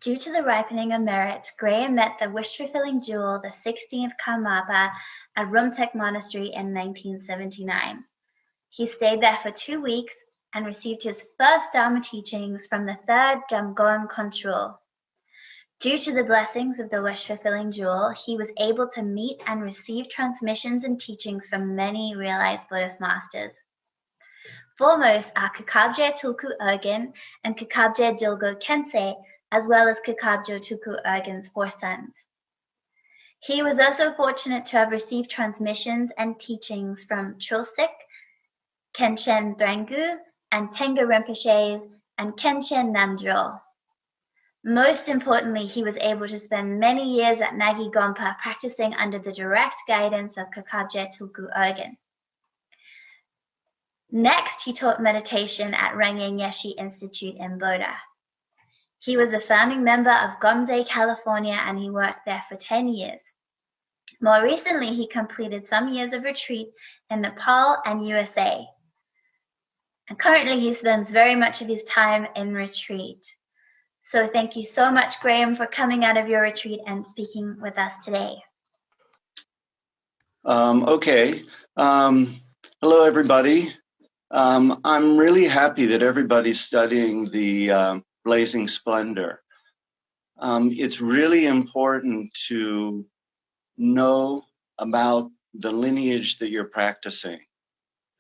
Due to the ripening of merit, Graham met the wish-fulfilling jewel, the 16th Karmapa, at Rumtek Monastery in 1979. He stayed there for 2 weeks and received his first Dharma teachings from the third Jamgon Control. Due to the blessings of the wish-fulfilling jewel, he was able to meet and receive transmissions and teachings from many realized Buddhist masters. Foremost are Kakabje Tulku Urgyen and Kakabje Dilgo Khyentse, as well as Kakabjo Tulku Urgyen's 4 sons. He was also fortunate to have received transmissions and teachings from Chulsik, Khenchen Drangu, and Tenga Rinpoches, and Khenchen Namdrol. Most importantly, he was able to spend many years at Nagi Gompa practicing under the direct guidance of Kakabje Tulku Urgyen. Next, he taught meditation at Rangye Nyeshi Institute in Boda. He was a founding member of Gomde, California, and he worked there for 10 years. More recently, he completed some years of retreat in Nepal and USA. And currently, he spends very much of his time in retreat. So thank you so much, Graham, for coming out of your retreat and speaking with us today. Okay. Hello, everybody. I'm really happy that everybody's studying the Blazing Splendor. It's really important to know about the lineage that you're practicing.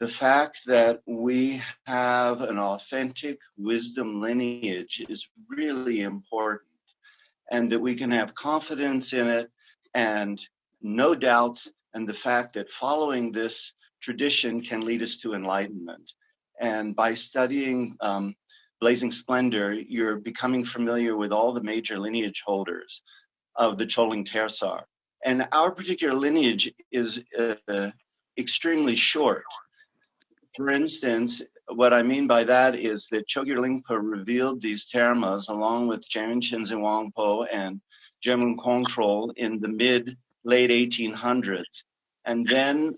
The fact that we have an authentic wisdom lineage is really important, and that we can have confidence in it and no doubts, and the fact that following this tradition can lead us to enlightenment. And by studying Blazing Splendor, you're becoming familiar with all the major lineage holders of the Choling Tersar. And our particular lineage is extremely short. For instance, what I mean by that is that Chokyur Lingpa revealed these termas along with Jamin Chinzen Wangpo and Jemun Kongtrol in the late 1800s. And then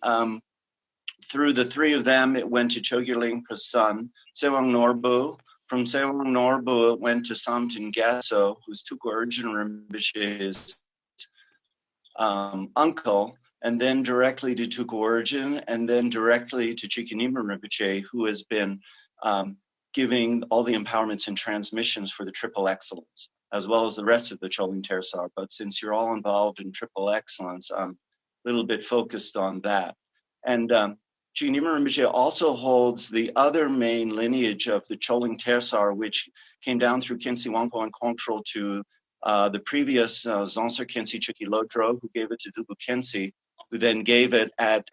through the 3 of them, it went to Chokyur Lingpa's son, Sewang Norbu. From Sewang Norbu, it went to Samten Gyatso, who's Tulku Urgyen Rinpoche's uncle, and then directly to Tulku Urgyen, and then directly to Chikinima Rinpoche, who has been giving all the empowerments and transmissions for the Triple Excellence, as well as the rest of the Choling Tersar. But since you're all involved in Triple Excellence, I'm a little bit focused on that. And Chikinima Rinpoche also holds the other main lineage of the Choling Tersar, which came down through Khyentse Wangpo and Kongtrol to the previous Zonser Khyentse Chukyi Lodro, who gave it to Tulku Khyentse, who then gave it at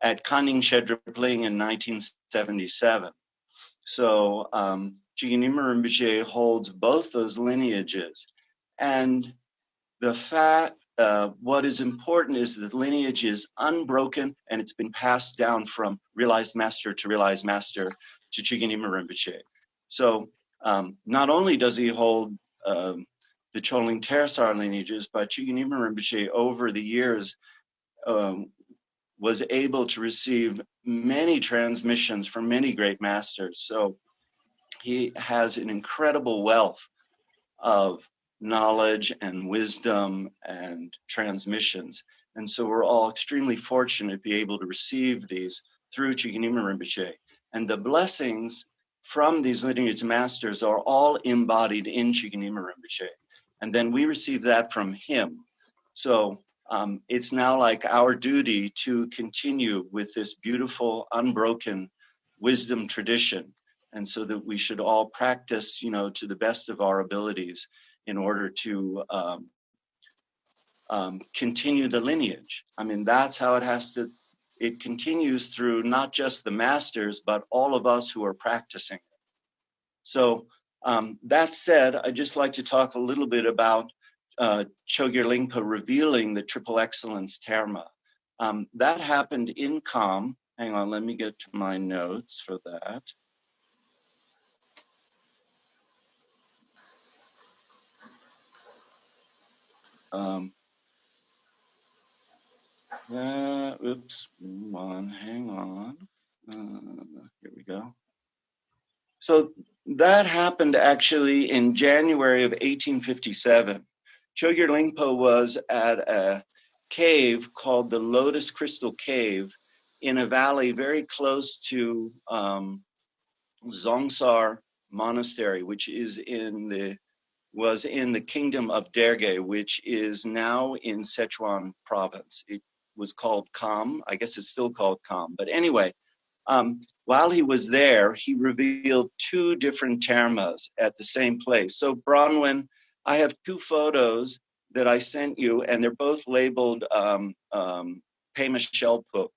Kaning Shedripling in 1977. So Chikinima Rinpoche holds both those lineages. And the fact, what is important is that the lineage is unbroken, and it's been passed down from realized master to realized master to Chikinima Rinpoche. So not only does he hold the Choling Tersar lineages, but Chikinima Rinpoche over the years was able to receive many transmissions from many great masters. So he has an incredible wealth of knowledge and wisdom and transmissions. And so we're all extremely fortunate to be able to receive these through Chikinima Rinpoche. And the blessings from these lineage masters are all embodied in Chikinima Rinpoche. And then we receive that from him. So it's now like our duty to continue with this beautiful, unbroken wisdom tradition. And so that we should all practice, to the best of our abilities in order to continue the lineage. I mean, that's how it continues through not just the masters, but all of us who are practicing it. So that said, I'd just like to talk a little bit about Chokyur Lingpa revealing the Triple Excellence Terma. That happened in Kham. Hang on, let me get to my notes for that. Oops, hang on. Here we go. So That happened actually in January of 1857. Chokyur Lingpa was at a cave called the Lotus Crystal Cave in a valley very close to Dzongsar Monastery, which was in the kingdom of Derge, which is now in Sichuan province. It was called Kham. I guess it's still called Kham. But anyway, while he was there, he revealed two different termas at the same place. So Bronwyn, I have two photos that I sent you, and they're both labeled Pema Shelphuk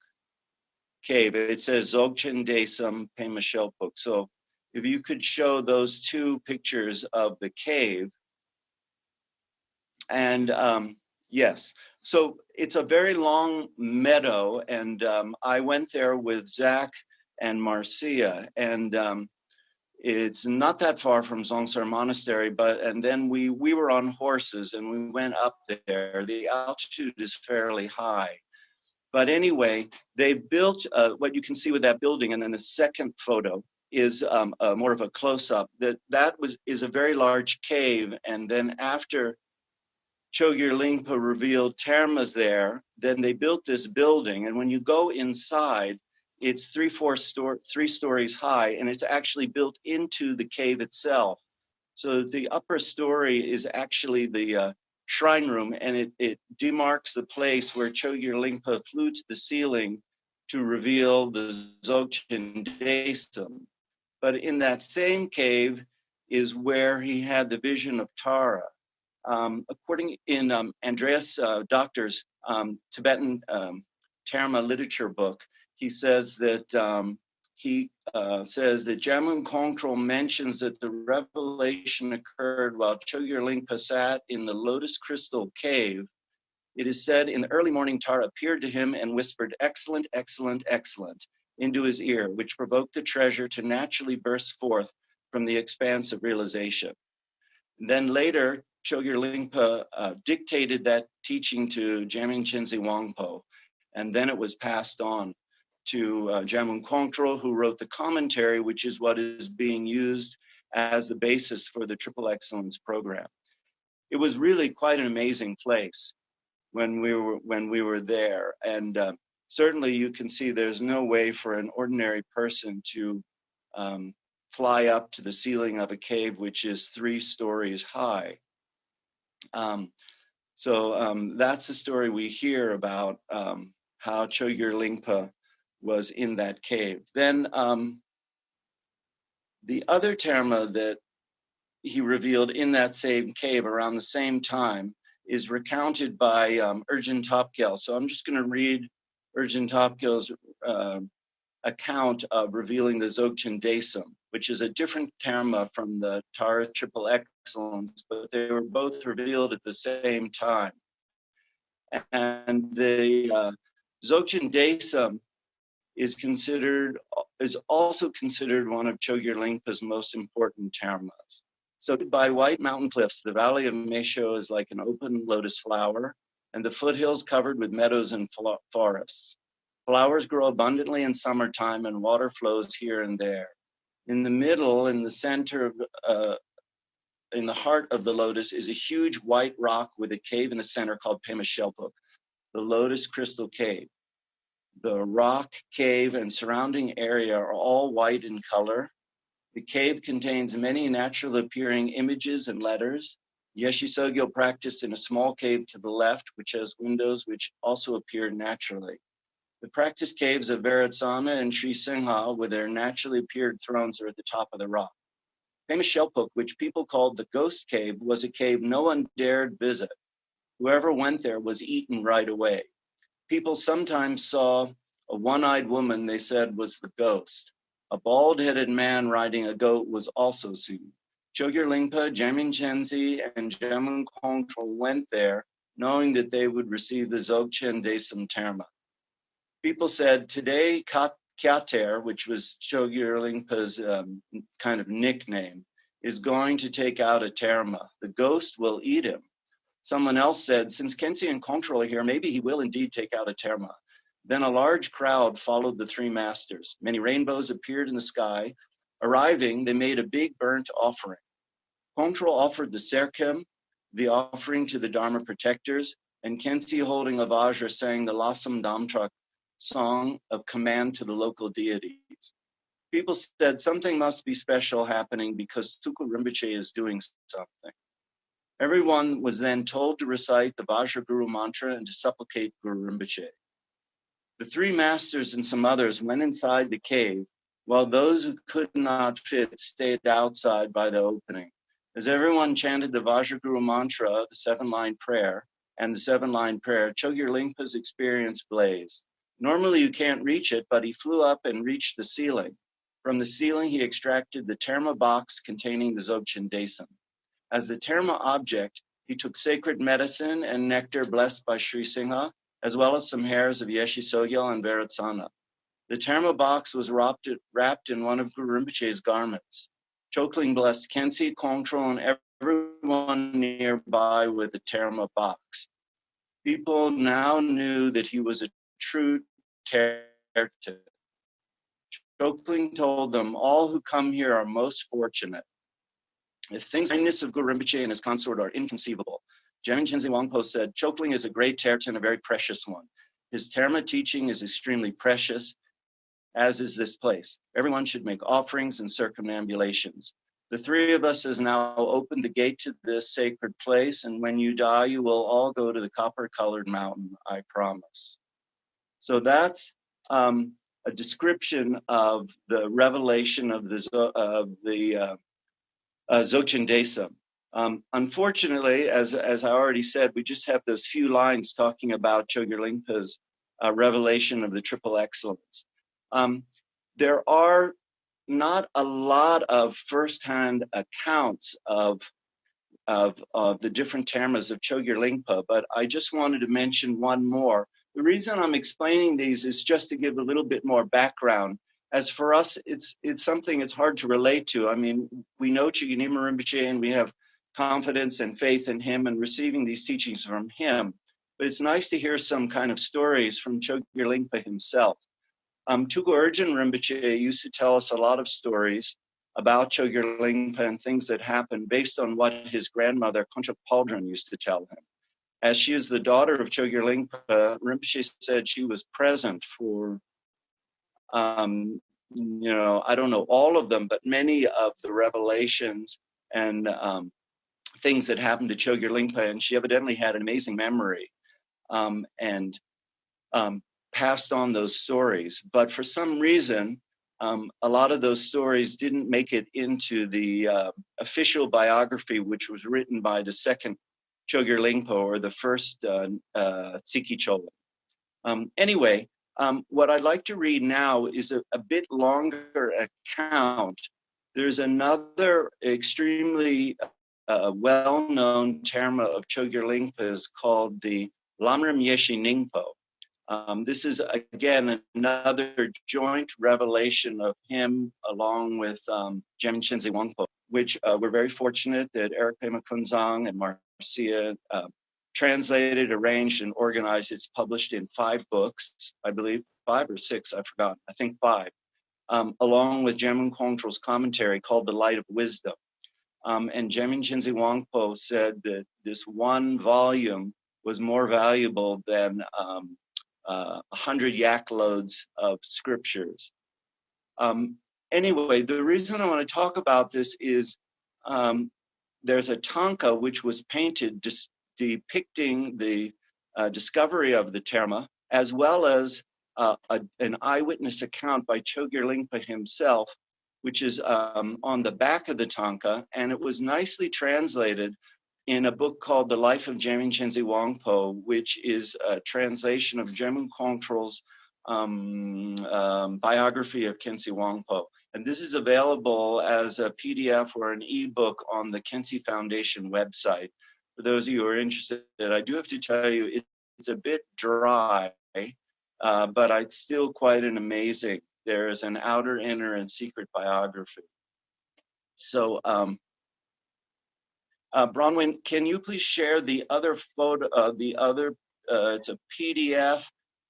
Cave. It says Dzogchen Desum Pema Shelphuk. So if you could show those two pictures of the cave. And yes, so it's a very long meadow, and I went there with Zach and Marcia, and it's not that far from Dzongsar Monastery, and then we were on horses and we went up there. The altitude is fairly high. But anyway, they built what you can see with that building, and then the second photo is more of a close-up. That is a very large cave, and then after Chokyur Lingpa revealed termas there, then they built this building, and when you go inside, it's three stories high, and it's actually built into the cave itself. So the upper story is actually the shrine room, and it demarks the place where Chokyur Lingpa flew to the ceiling to reveal the Dzogchen Desum. But in that same cave is where he had the vision of Tara. According in Andreas Doctor's Tibetan Terma literature book, he says that Jamgon Kongtrul mentions that the revelation occurred while Chokyur Lingpa sat in the Lotus Crystal Cave. It is said in the early morning Tara appeared to him and whispered, "Excellent, excellent, excellent," into his ear, which provoked the treasure to naturally burst forth from the expanse of realization. And then later, Chokyur Lingpa dictated that teaching to Jamgon Chenzi Wangpo, and then it was passed on to Jamgon Kongtrul, who wrote the commentary, which is what is being used as the basis for the Triple Excellence program. It was really quite an amazing place when we were there, and certainly you can see there's no way for an ordinary person to fly up to the ceiling of a cave which is 3 stories high. So that's the story we hear about how Chokyur Lingpa was in that cave. Then the other terma that he revealed in that same cave around the same time is recounted by Urgyen Topgyal. So I'm just going to read Urgyen Topgyal's account of revealing the Dzogchen Desum, which is a different terma from the Tara Triple Excellence, but they were both revealed at the same time. And the Dzogchen Desum is also considered one of Chokyur Lingpa's most important termas. So by white mountain cliffs, the valley of Meisho is like an open lotus flower, and the foothills covered with meadows and forests. Flowers grow abundantly in summertime, and water flows here and there. In the middle, in the center, in the heart of the lotus, is a huge white rock with a cave in the center called Pema Shelphuk, the Lotus Crystal Cave. The rock, cave, and surrounding area are all white in color. The cave contains many natural appearing images and letters. Yeshe Sogyo practiced in a small cave to the left, which has windows which also appear naturally. The practice caves of Varatsana and Sri Singha, with their naturally appeared thrones, are at the top of the rock. Pema Shelphuk, which people called the Ghost Cave, was a cave no one dared visit. Whoever went there was eaten right away. People sometimes saw a one-eyed woman they said was the ghost. A bald-headed man riding a goat was also seen. Chokyur Lingpa, Jamgon Chenzi, and Jamgon Kongtrul went there, knowing that they would receive the Dzogchen Desum Terma. People said, today Kyater, which was Chokyur Lingpa's kind of nickname, is going to take out a terma. The ghost will eat him. Someone else said, since Khenzi and Kongtrul are here, maybe he will indeed take out a terma. Then a large crowd followed the 3 masters. Many rainbows appeared in the sky. Arriving, they made a big burnt offering. Kongtrul offered the serkem, the offering to the Dharma protectors, and Khensi, holding a Vajra, sang the Lasam Damtrak song of command to the local deities. People said something must be special happening because Tulku Rinpoche is doing something. Everyone was then told to recite the Vajra Guru mantra and to supplicate Guru Rinpoche. The three masters and some others went inside the cave, while those who could not fit stayed outside by the opening. As everyone chanted the Vajraguru mantra, the seven-line prayer, Chokyur Lingpa's experience blazed. Normally you can't reach it, but he flew up and reached the ceiling. From the ceiling, he extracted the Terma box containing the Dzogchen Desum. As the Terma object, he took sacred medicine and nectar blessed by Sri Singha, as well as some hairs of Yeshi Sogyal and Varatsana. The Terma box was wrapped in one of Guru Rinpoche's garments. Chokling blessed Khensi, Kongtrul, and everyone nearby with the Terma box. People now knew that he was a true Terton. Chokling told them, all who come here are most fortunate. If things the kindness of Guru Rinpoche and his consort are inconceivable. Jemin Chinze Wangpo said, Chokling is a great Terton, a very precious one. His Terma teaching is extremely precious, as is this place. Everyone should make offerings and circumambulations. The three of us have now opened the gate to this sacred place, and when you die, you will all go to the copper-colored mountain, I promise. So that's a description of the revelation of the Dzogchen Desum. Unfortunately, as I already said, we just have those few lines talking about Chokyur Lingpa's revelation of the Triple Excellence. There are not a lot of firsthand accounts of the different termas of Chokyur Lingpa, but I just wanted to mention one more. The reason I'm explaining these is just to give a little bit more background. As for us, it's something it's hard to relate to. I mean, we know Chiginima Rinpoche and we have confidence and faith in him and receiving these teachings from him. But it's nice to hear some kind of stories from Chokyur Lingpa himself. Tulku Urgyen Rinpoche used to tell us a lot of stories about Chokyur Lingpa and things that happened based on what his grandmother, Konchak Paldron, used to tell him. As she is the daughter of Chokyur Lingpa, Rinpoche said she was present for I don't know all of them, but many of the revelations and things that happened to Chokyur Lingpa, and she evidently had an amazing memory and passed on those stories. But for some reason, a lot of those stories didn't make it into the official biography, which was written by the second Chokyur Lingpa, or the first Tsiki Chola. Anyway, what I'd like to read now is a bit longer account. There's another extremely well-known terma of Chokyur Lingpa's called the Lamrim Yeshi Ningpo. This is, again, another joint revelation of him along with Jemin Chinze Wangpo, which we're very fortunate that Eric Pema Kunzang and Marcia translated, arranged, and organized. It's published in 5 books, I believe, 5 or 6, I forgot, I think 5, along with Jemin Kongtrul's commentary called The Light of Wisdom. And Jemin Chinze Wangpo said that this one volume was more valuable than 100 yak loads of scriptures. Anyway, the reason I want to talk about this is there's a tanka which was painted depicting the discovery of the terma, as well as an eyewitness account by Chokyur Lingpa himself, which is on the back of the tanka, and it was nicely translated in a book called The Life of Jemin Chinze Wangpo, which is a translation of Jemin Kongtrul's biography of Khensi Wangpo. And this is available as a PDF or an ebook on the Khensi Foundation website. For those of you who are interested, I do have to tell you, it's a bit dry, but it's still quite an amazing. There is an outer, inner, and secret biography. So, Bronwyn, can you please share the other photo, it's a PDF,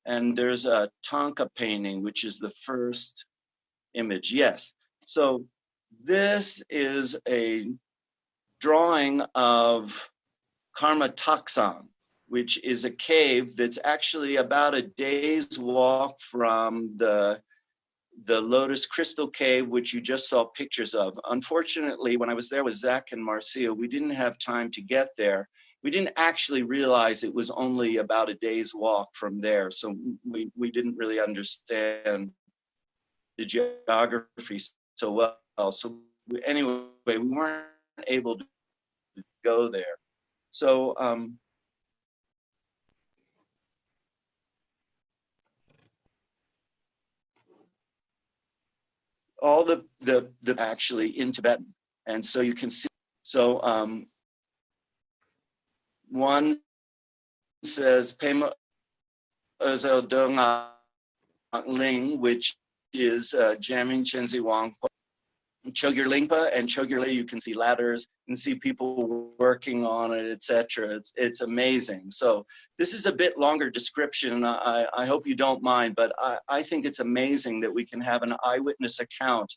and there's a tanka painting, which is the first image. Yes. So This is a drawing of Karmo Taktsang, which is a cave that's actually about a day's walk from the Lotus Crystal Cave, which you just saw pictures of. Unfortunately, when I was there with Zach and Marcia, we didn't have time to get there. We didn't actually realize it was only about a day's walk from there, so we didn't really understand the geography so well. So anyway, we weren't able to go there. So all the actually in Tibetan, and so you can see. So one says Pema Shelphuk Ling, which is Jamming Chenzi Wang, Chokyur Lingpa, and Chokyur Lingpa. You can see ladders and see people working on it, etc. It's amazing. So this is a bit longer description. I hope you don't mind, but I think it's amazing that we can have an eyewitness account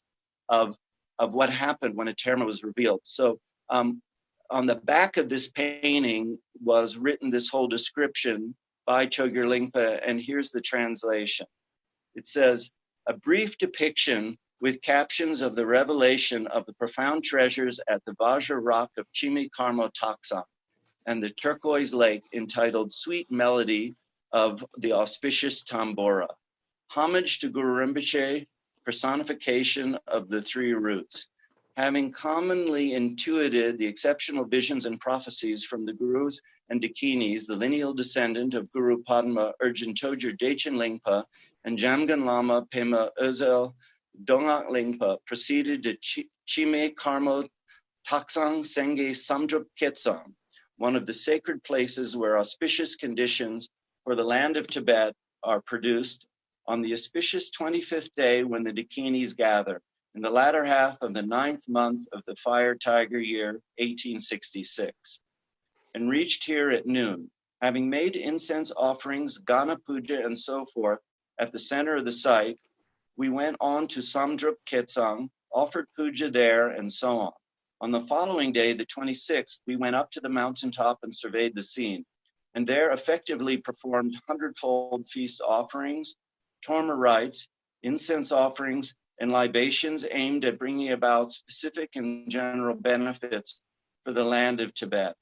of what happened when a terma was revealed. So on the back of this painting was written this whole description by Chokyur Lingpa, and here's the translation. It says, a brief depiction with captions of the revelation of the profound treasures at the Vajra rock of Chimé Karmo Taktsang and the Turquoise Lake, entitled Sweet Melody of the Auspicious Tambora. Homage to Guru Rinpoche, personification of the three roots. Having commonly intuited the exceptional visions and prophecies from the Gurus and Dakinis, the lineal descendant of Guru Padma Urgyen Dzogchen Lingpa and Jamgon Lama Pema Shelphuk Lingpa, proceeded to Chimé Karmo Taktsang Senge Samdrup Ketsang, one of the sacred places where auspicious conditions for the land of Tibet are produced, on the auspicious 25th day when the Dakinis gather, in the latter half of the 9th month of the Fire Tiger year, 1866, and reached here at noon. Having made incense offerings, Gana Puja, and so forth at the center of the site, we went on to Samdrup Ketsang, offered puja there, and so on. On the following day, the 26th, we went up to the mountaintop and surveyed the scene, and there effectively performed 100-fold feast offerings, torma rites, incense offerings, and libations aimed at bringing about specific and general benefits for the land of Tibet.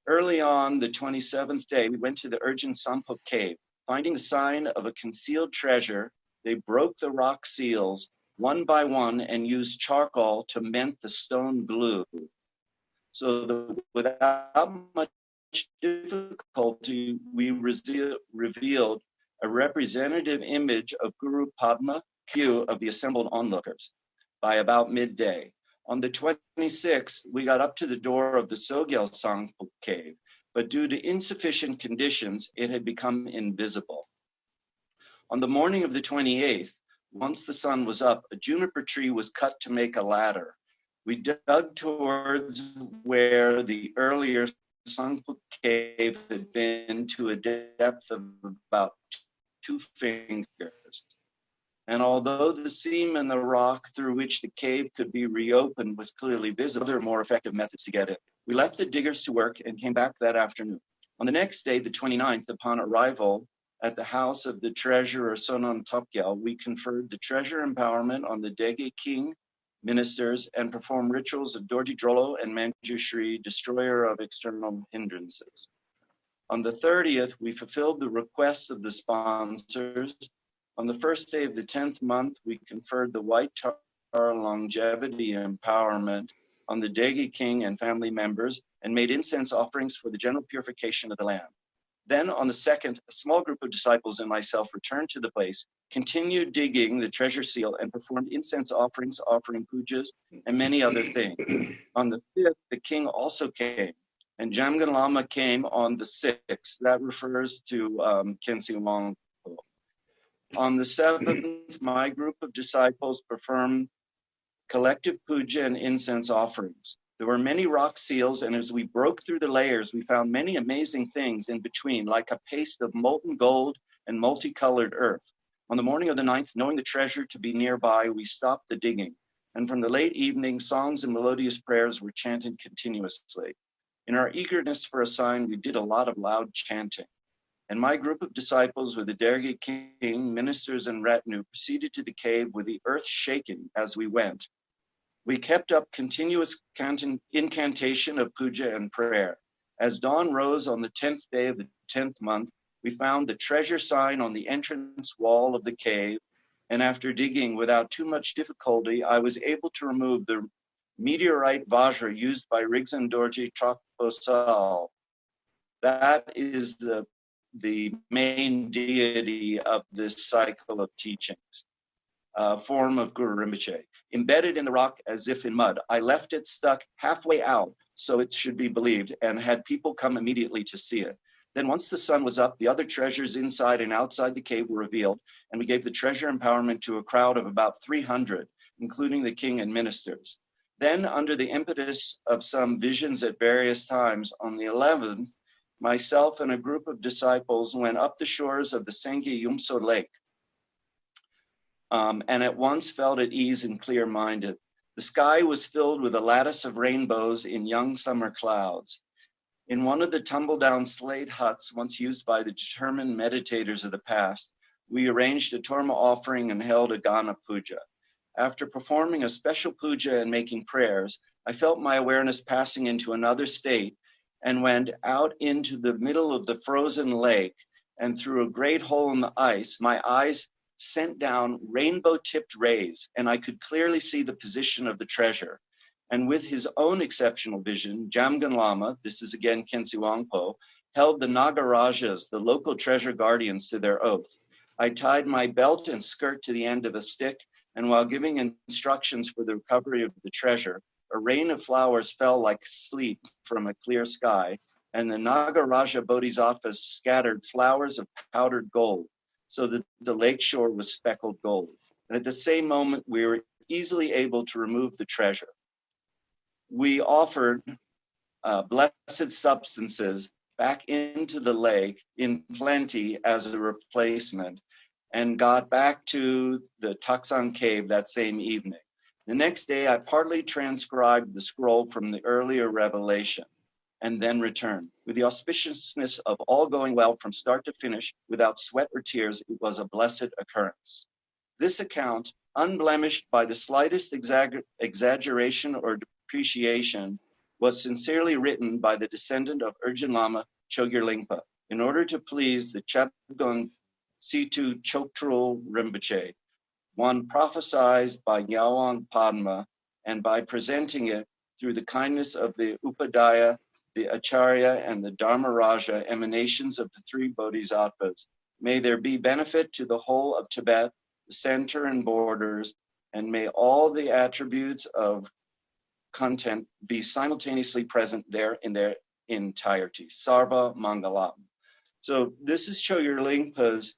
Early on, the 27th day, we went to the Urgyen Rinpoche Cave. Finding the sign of a concealed treasure, they broke the rock seals one by one and used charcoal to melt the stone glue. So without much difficulty, we revealed a representative image of Guru Padma, few of the assembled onlookers, by about midday. On the 26th, we got up to the door of the Sogyal Rinpoche Cave, but due to insufficient conditions, it had become invisible. On the morning of the 28th, once the sun was up, a juniper tree was cut to make a ladder. We dug towards where the earlier Rinpoche Cave had been to a depth of about 2 fingers. And although the seam in the rock through which the cave could be reopened was clearly visible, there were more effective methods to get in. We left the diggers to work and came back that afternoon. On the next day, the 29th, upon arrival at the house of the treasurer Sonon Topgyal, we conferred the treasure empowerment on the Dege king, ministers, and performed rituals of Dorji Drolo and Manjushri, destroyer of external hindrances. On the 30th, we fulfilled the requests of the sponsors. On the first day of the 10th month, we conferred the White Tar longevity empowerment on the Dege king and family members and made incense offerings for the general purification of the land. Then on the 2nd, a small group of disciples and myself returned to the place, continued digging the treasure seal, and performed incense offerings, offering pujas, and many other things. On the 5th, the king also came, and Jamgon Lama came on the 6th. That refers to Khensi Wangpo. On the 7th, my group of disciples performed collective puja and incense offerings. There were many rock seals, and as we broke through the layers, we found many amazing things in between, like a paste of molten gold and multicolored earth. On the morning of the 9th, knowing the treasure to be nearby, we stopped the digging. and from the late evening, songs and melodious prayers were chanted continuously. In our eagerness for a sign, we did a lot of loud chanting. And my group of disciples with the Dergi king, ministers, and retinue proceeded to the cave with the earth shaking as we went. We kept up continuous incantation of puja and prayer. As dawn rose on the 10th day of the 10th month, we found the treasure sign on the entrance wall of the cave, and after digging without too much difficulty, I was able to remove the meteorite Vajra used by Rigzin Dorji Trokpo. That is the main deity of this cycle of teachings, form of Guru Rinpoche. Embedded in the rock as if in mud, I left it stuck halfway out so it should be believed, and had people come immediately to see it. Then once the sun was up, the other treasures inside and outside the cave were revealed, and we gave the treasure empowerment to a crowd of about 300, including the king and ministers. Then, under the impetus of some visions at various times, on the 11th, myself and a group of disciples went up the shores of the Sengi Yumso Lake, and at once felt at ease and clear-minded. The sky was filled with a lattice of rainbows in young summer clouds. In one of the tumble-down slate huts once used by the determined meditators of the past, we arranged a Torma offering and held a Gana puja. After performing a special puja and making prayers, I felt my awareness passing into another state and went out into the middle of the frozen lake, and through a great hole in the ice, my eyes sent down rainbow-tipped rays, and I could clearly see the position of the treasure. And with his own exceptional vision, Jamgon Lama, this is again Khensi Wangpo, held the Nagarajas, the local treasure guardians, to their oath. I tied my belt and skirt to the end of a stick, and while giving instructions for the recovery of the treasure, a rain of flowers fell like sleet from a clear sky, and the Nagaraja Bodhisattvas scattered flowers of powdered gold, so that the lake shore was speckled gold. And at the same moment, we were easily able to remove the treasure. We offered blessed substances back into the lake in plenty as a replacement, and got back to the Taktsang cave that same evening. The next day, I partly transcribed the scroll from the earlier revelation and then returned. With the auspiciousness of all going well from start to finish, without sweat or tears, it was a blessed occurrence. This account, unblemished by the slightest exaggeration or depreciation, was sincerely written by the descendant of Urgyen Lama, Chokyur Lingpa, in order to please the Chapgon Situ Chokyur Rinpoche, one prophesied by Nyawang Padma, and by presenting it through the kindness of the Upadhyaya, the Acharya, and the Dharmaraja, emanations of the three Bodhisattvas. May there be benefit to the whole of Tibet, the center and borders, and may all the attributes of content be simultaneously present there in their entirety. Sarva Mangalam. So this is Chokyur Lingpa's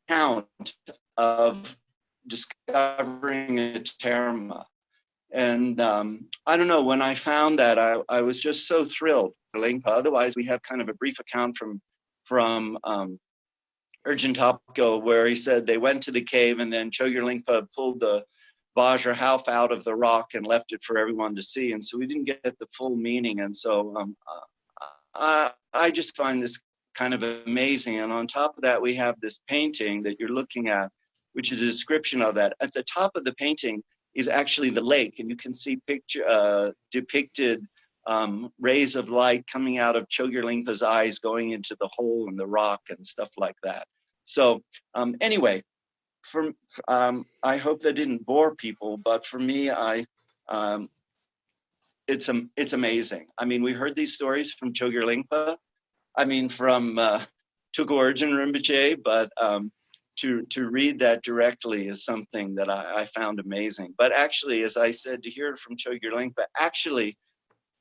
account of discovering a terma. And I don't know, when I found that, I was just so thrilled for Lingpa. Otherwise, we have kind of a brief account from Urgyen Topko, where he said they went to the cave and then Chokyur Lingpa pulled the Vajra half out of the rock and left it for everyone to see. And so we didn't get the full meaning. And so I just find this kind of amazing. And on top of that, we have this painting that you're looking at, which is a description of that. At the top of the painting is actually the lake, and you can see depicted rays of light coming out of Chokyur Lingpa's eyes going into the hole in the rock and stuff like that. So anyway, I hope that didn't bore people, but for me, it's amazing. I mean, we heard these stories from Chokyur Lingpa, from Tulku Urgyen Rinpoche, but to read that directly is something that I found amazing. But actually, as I said, to hear it from Chokyur Lingpa, actually,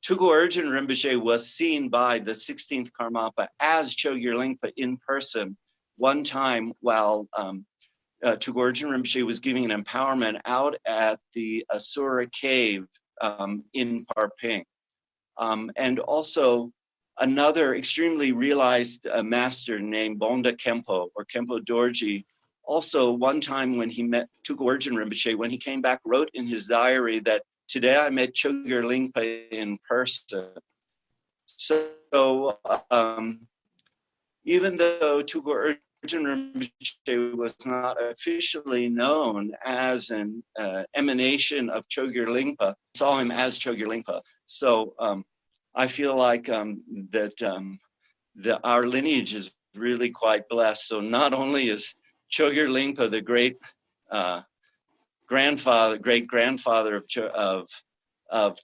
Tulku Urgyen Rinpoche was seen by the 16th Karmapa as Chokyur Lingpa in person one time while Tulku Urgyen Rinpoche was giving an empowerment out at the Asura cave in Parping. And also another extremely realized master named Bonda Kempo, or Kempo Dorji, also one time when he met Tulku Urgyen Rinpoche, when he came back, wrote in his diary that today I met Chokyur Lingpa in person. So even though Tulku Urgyen Rinpoche was not officially known as an emanation of Chokyur Lingpa, saw him as Chokyur Lingpa. So I feel like our lineage is really quite blessed. So not only is Chokyur Lingpa the great great grandfather of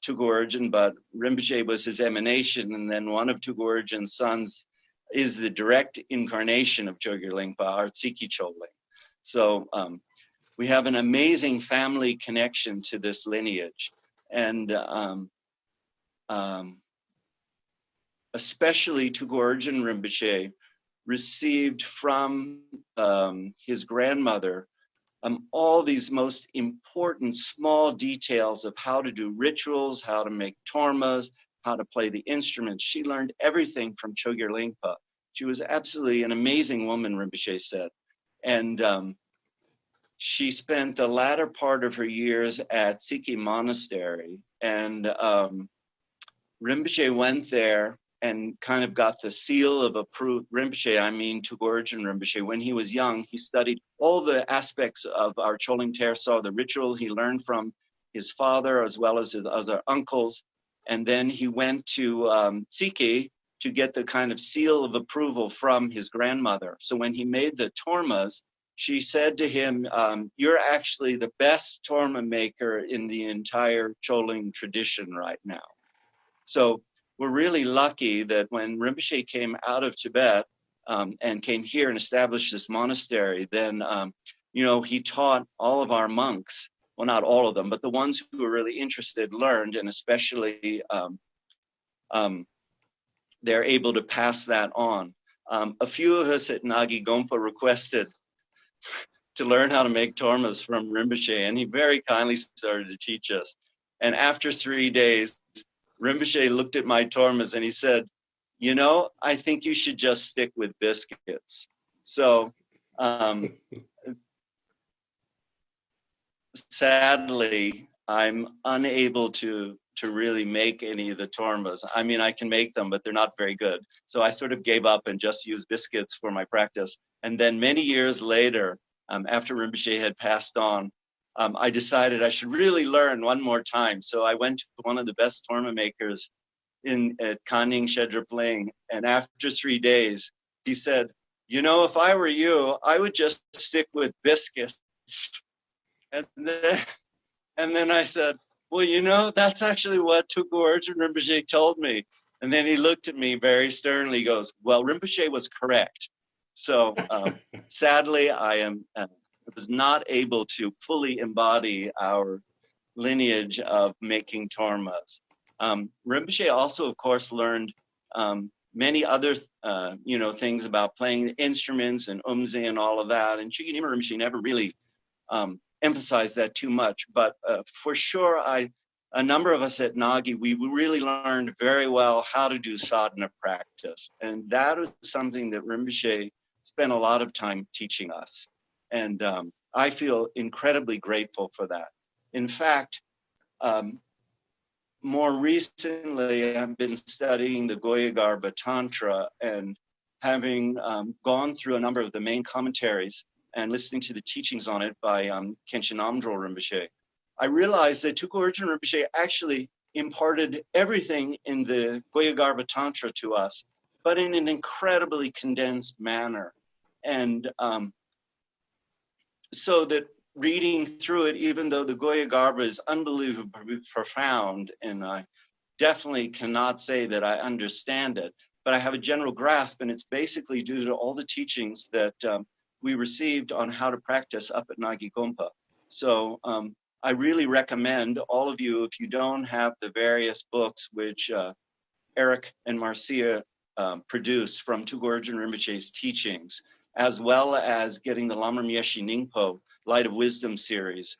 Tulku Urgyen, but Rinpoche was his emanation, and then one of Tulku Urgyen's sons is the direct incarnation of Chokyur Lingpa, our Tsiki Choling. So we have an amazing family connection to this lineage, and especially Tulku Urgyen Rinpoche received from his grandmother all these most important small details of how to do rituals, how to make tormas, how to play the instruments. She learned everything from Chokyur Lingpa. She was absolutely an amazing woman, Rinpoche said. And she spent the latter part of her years at Tsiki Monastery. And Rinpoche went there and kind of got the seal of approval. Rinpoche, I mean Tulku Urgyen Rinpoche, when he was young, he studied all the aspects of our Choling Terso, the ritual he learned from his father as well as his other uncles. And then he went to Tsiki to get the kind of seal of approval from his grandmother. So when he made the tormas, she said to him, you're actually the best torma maker in the entire Choling tradition right now. So we're really lucky that when Rinpoche came out of Tibet and came here and established this monastery, then, he taught all of our monks, well, not all of them, but the ones who were really interested learned, and especially they're able to pass that on. A few of us at Nagi Gompa requested to learn how to make tormas from Rinpoche, and he very kindly started to teach us. And after 3 days, Rinpoche looked at my tormas and he said, I think you should just stick with biscuits. So sadly, I'm unable to really make any of the tormas. I mean, I can make them, but they're not very good. So I sort of gave up and just used biscuits for my practice. And then many years later, after Rinpoche had passed on, I decided I should really learn one more time. So I went to one of the best torma makers at Kanning Shedra Pling. And after 3 days, he said, if I were you, I would just stick with biscuits. And then I said, well, that's actually what Tulku Urgyen Rinpoche told me. And then he looked at me very sternly. He goes, well, Rinpoche was correct. So sadly, I was not able to fully embody our lineage of making tormas. Rinpoche also, of course, learned many other, things about playing the instruments and umze and all of that. And Chögyam Rinpoche never really emphasized that too much. But for sure, a number of us at Nagi, we really learned very well how to do sadhana practice. And that is something that Rinpoche spent a lot of time teaching us. And I feel incredibly grateful for that. In fact, more recently, I've been studying the Goyagarbha Tantra and having gone through a number of the main commentaries and listening to the teachings on it by Khenchen Amdrol Rinpoche, I realized that Tulku Urgyen Rinpoche actually imparted everything in the Goyagarbha Tantra to us, but in an incredibly condensed manner. And so that reading through it, even though the Goyagarbha is unbelievably profound, and I definitely cannot say that I understand it, but I have a general grasp, and it's basically due to all the teachings that we received on how to practice up at Nagi Gompa. So I really recommend all of you, if you don't have the various books which Eric and Marcia produced from Tulku Urgyen Rinpoche's teachings, as well as getting the Lamar Myeshi Ningpo Light of Wisdom series.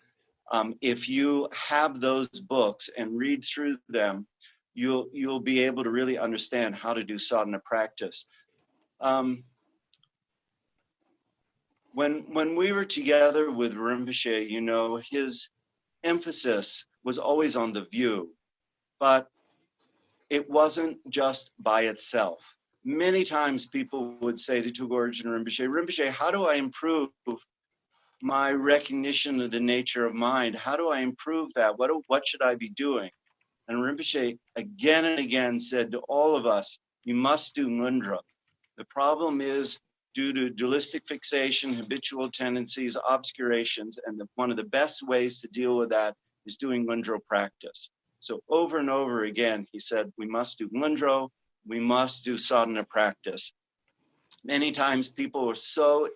If you have those books and read through them, you'll be able to really understand how to do sadhana practice. when we were together with Rinpoche, you know, his emphasis was always on the view, but it wasn't just by itself. Many times people would say to Tulku Urgyen Rinpoche, Rinpoche, how do I improve my recognition of the nature of mind? How do I improve that? What should I be doing? And Rinpoche again and again said to all of us, you must do ngundra. The problem is due to dualistic fixation, habitual tendencies, obscurations, and one of the best ways to deal with that is doing ngundro practice. So over and over again, he said, we must do ngundro, we must do sadhana practice. Many times people are so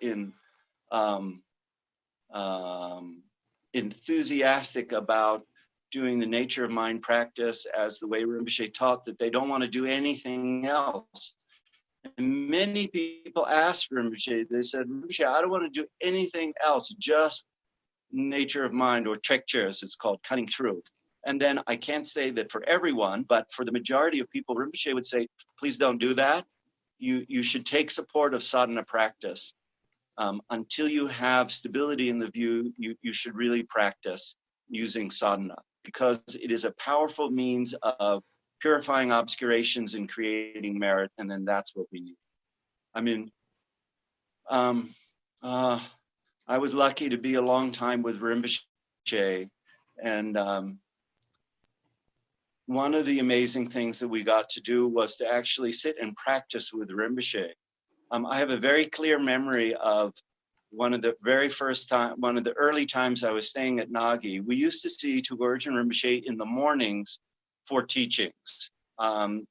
enthusiastic about doing the nature of mind practice as the way Rinpoche taught that they don't want to do anything else. And many people asked Rinpoche, they said, Rinpoche, I don't want to do anything else, just nature of mind, or Chokyur, as it's called, cutting through. And then I can't say that for everyone, but for the majority of people, Rinpoche would say, please don't do that. You should take support of sadhana practice. Until you have stability in the view, you should really practice using sadhana, because it is a powerful means of purifying obscurations and creating merit, and then that's what we need. I mean, I was lucky to be a long time with Rinpoche, and one of the amazing things that we got to do was to actually sit and practice with Rinpoche. I have a very clear memory of one of the early times I was staying at Nagi. We used to see Tulku Urgyen Rinpoche in the mornings for teachings,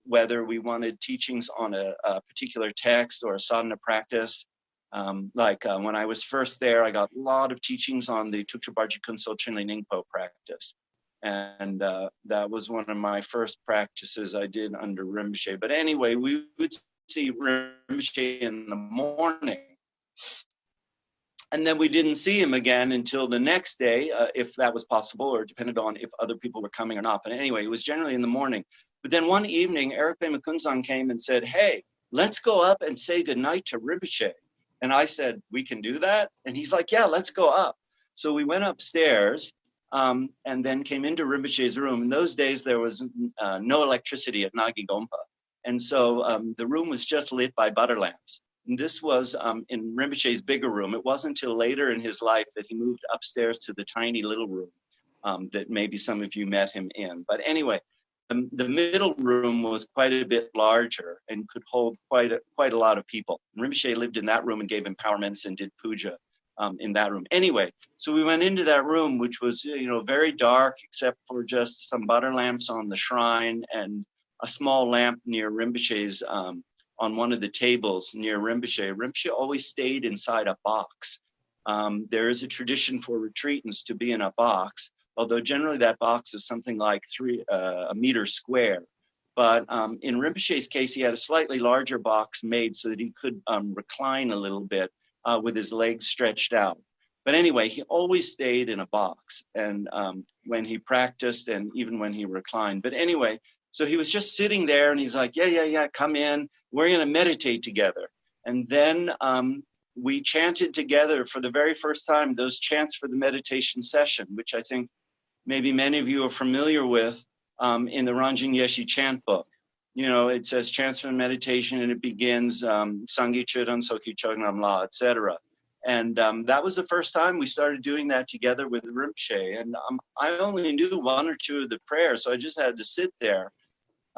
whether we wanted teachings on a particular text or a sadhana practice. When I was first there, I got a lot of teachings on the Tukchabarji Kunsol Chinle Ningpo practice. And that was one of my first practices I did under Rinpoche. But anyway, we would see Rinpoche in the morning. And then we didn't see him again until the next day, if that was possible, or depended on if other people were coming or not. But anyway, it was generally in the morning. But then one evening, Eric Pema Kunzang came and said, hey, let's go up and say goodnight to Rinpoche. And I said, we can do that? And he's like, yeah, let's go up. So we went upstairs and then came into Rinpoche's room. In those days, there was no electricity at Nagi Gompa. And so the room was just lit by butter lamps. And this was in Rinpoche's bigger room. It wasn't until later in his life that he moved upstairs to the tiny little room that maybe some of you met him in. But anyway, the middle room was quite a bit larger and could hold quite a lot of people. Rinpoche lived in that room and gave empowerments and did puja in that room. Anyway, so we went into that room, which was very dark except for just some butter lamps on the shrine and a small lamp near Rinpoche's on one of the tables near Rinpoche. Rinpoche always stayed inside a box. There is a tradition for retreatants to be in a box, although generally that box is something like a meter square. But in Rinpoche's case, he had a slightly larger box made so that he could recline a little bit with his legs stretched out. But anyway, he always stayed in a box, and when he practiced and even when he reclined. But anyway, so he was just sitting there and he's like, yeah, come in. We're going to meditate together. And then we chanted together for the very first time those chants for the meditation session, which I think maybe many of you are familiar with in the Ranjin Yeshi chant book. It says chants for meditation and it begins Sangi Chudan Soki Chognam La, etc. And that was the first time we started doing that together with Rinpoche. And I only knew one or two of the prayers, so I just had to sit there.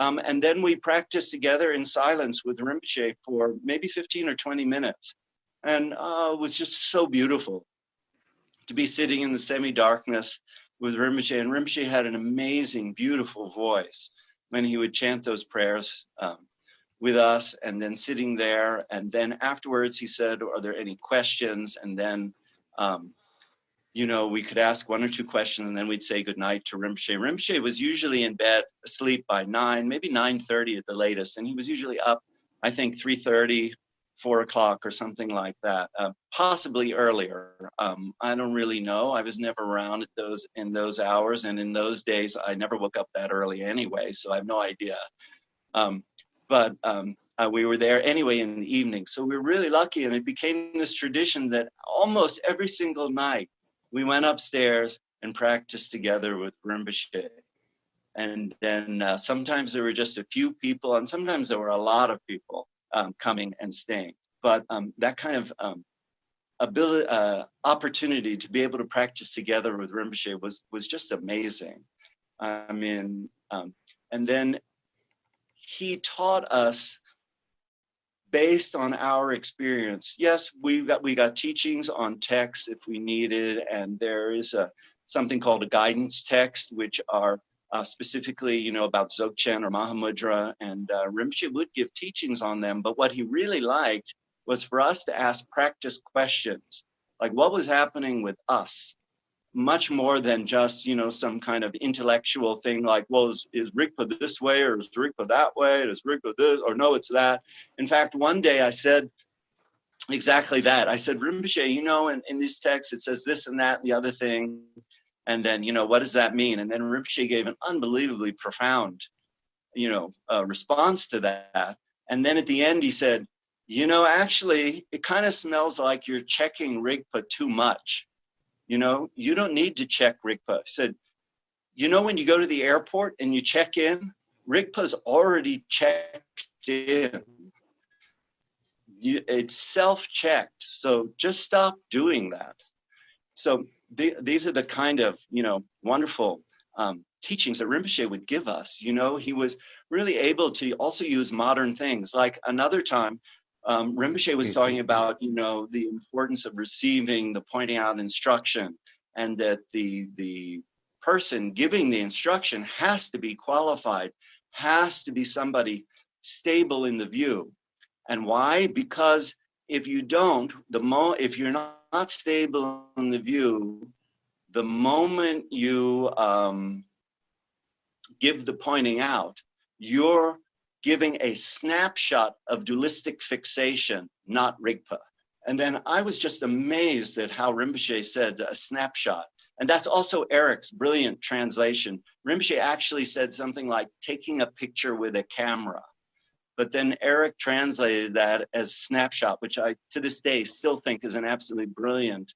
And then we practiced together in silence with Rinpoche for maybe 15 or 20 minutes. And it was just so beautiful to be sitting in the semi-darkness with Rinpoche. And Rinpoche had an amazing, beautiful voice when he would chant those prayers with us, and then sitting there. And then afterwards he said, are there any questions? And then we could ask one or two questions, and then we'd say goodnight to Rinpoche. Rinpoche was usually in bed, asleep by 9, maybe 9:30 at the latest. And he was usually up, I think, 3:30, 4 o'clock or something like that, possibly earlier. I don't really know. I was never around in those hours. And in those days, I never woke up that early anyway, so I have no idea. But we were there anyway in the evening. So we were really lucky, and it became this tradition that almost every single night we went upstairs and practiced together with Rinpoche. And then sometimes there were just a few people, and sometimes there were a lot of people coming and staying. But that kind of opportunity to be able to practice together with Rinpoche was just amazing. I mean, and then he taught us based on our experience. Yes, we got teachings on text if we needed, and there is something called a guidance text, which are specifically, about Dzogchen or Mahamudra, and Rinpoche would give teachings on them. But what he really liked was for us to ask practice questions, like what was happening with us, much more than just, some kind of intellectual thing like, well, is Rigpa this way or is Rigpa that way? Is Rigpa this or no, it's that? In fact, one day I said exactly that. I said, Rinpoche, in these texts, it says this and that and the other thing. And then, what does that mean? And then Rinpoche gave an unbelievably profound, response to that. And then at the end, he said, actually, it kind of smells like you're checking Rigpa too much. You don't need to check Rigpa. He said, when you go to the airport and you check in, Rigpa's already checked in. It's self-checked. So just stop doing that. So these are the kind of, wonderful teachings that Rinpoche would give us. He was really able to also use modern things. Like another time, Rinpoche was talking about, the importance of receiving the pointing out instruction, and that the person giving the instruction has to be qualified, has to be somebody stable in the view. And why? Because if you don't, if you're not stable in the view, the moment you give the pointing out, you're giving a snapshot of dualistic fixation, not Rigpa. And then I was just amazed at how Rinpoche said a snapshot. And that's also Eric's brilliant translation. Rinpoche actually said something like taking a picture with a camera. But then Eric translated that as snapshot, which I, to this day, still think is an absolutely brilliant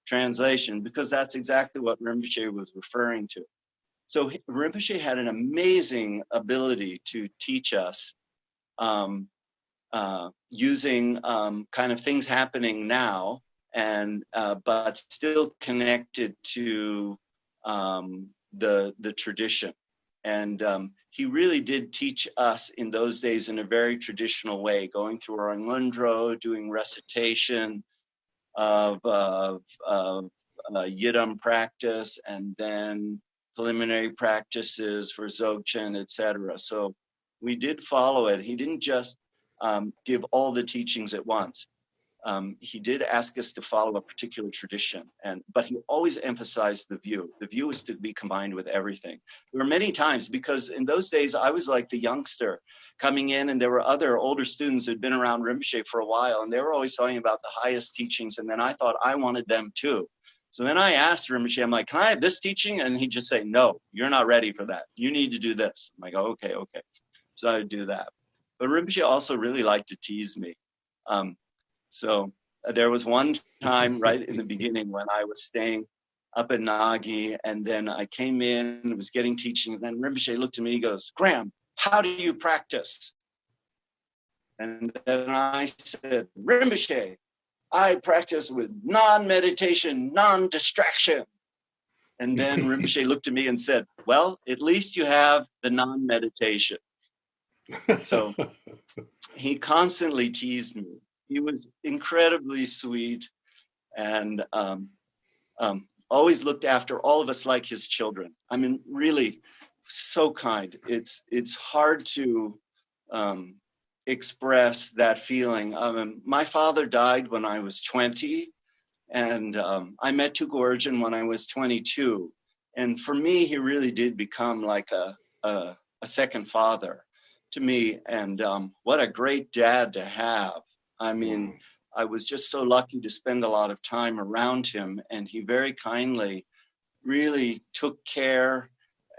translation, because that's exactly what Rinpoche was referring to. So Rinpoche had an amazing ability to teach us using kind of things happening now, and but still connected to the tradition. And he really did teach us in those days in a very traditional way, going through our Ngundro, doing recitation of Yidam practice, and then preliminary practices for Dzogchen, etc. So we did follow it. He didn't just give all the teachings at once. He did ask us to follow a particular tradition, but he always emphasized the view. The view is to be combined with everything. There were many times, because in those days I was like the youngster coming in, and there were other older students who'd been around Rinpoche for a while, and they were always talking about the highest teachings, and then I thought I wanted them too. So then I asked Rinpoche, I'm like, can I have this teaching? And he'd just say, no, you're not ready for that. You need to do this. I'm like, okay. So I would do that. But Rinpoche also really liked to tease me. So there was one time right in the beginning when I was staying up at Nagi, and then I came in and was getting teaching, and then Rinpoche looked at me, he goes, Graham, how do you practice? And then I said, Rinpoche, I practice with non-meditation, non-distraction. And then Rinpoche looked at me and said, well, at least you have the non-meditation. So he constantly teased me. He was incredibly sweet, and always looked after all of us like his children. I mean, really so kind. It's hard to express that feeling. My father died when I was 20, and I met Tulku Urgyen when I was 22. And for me, he really did become like a second father to me. And what a great dad to have. I mean, I was just so lucky to spend a lot of time around him, and he very kindly really took care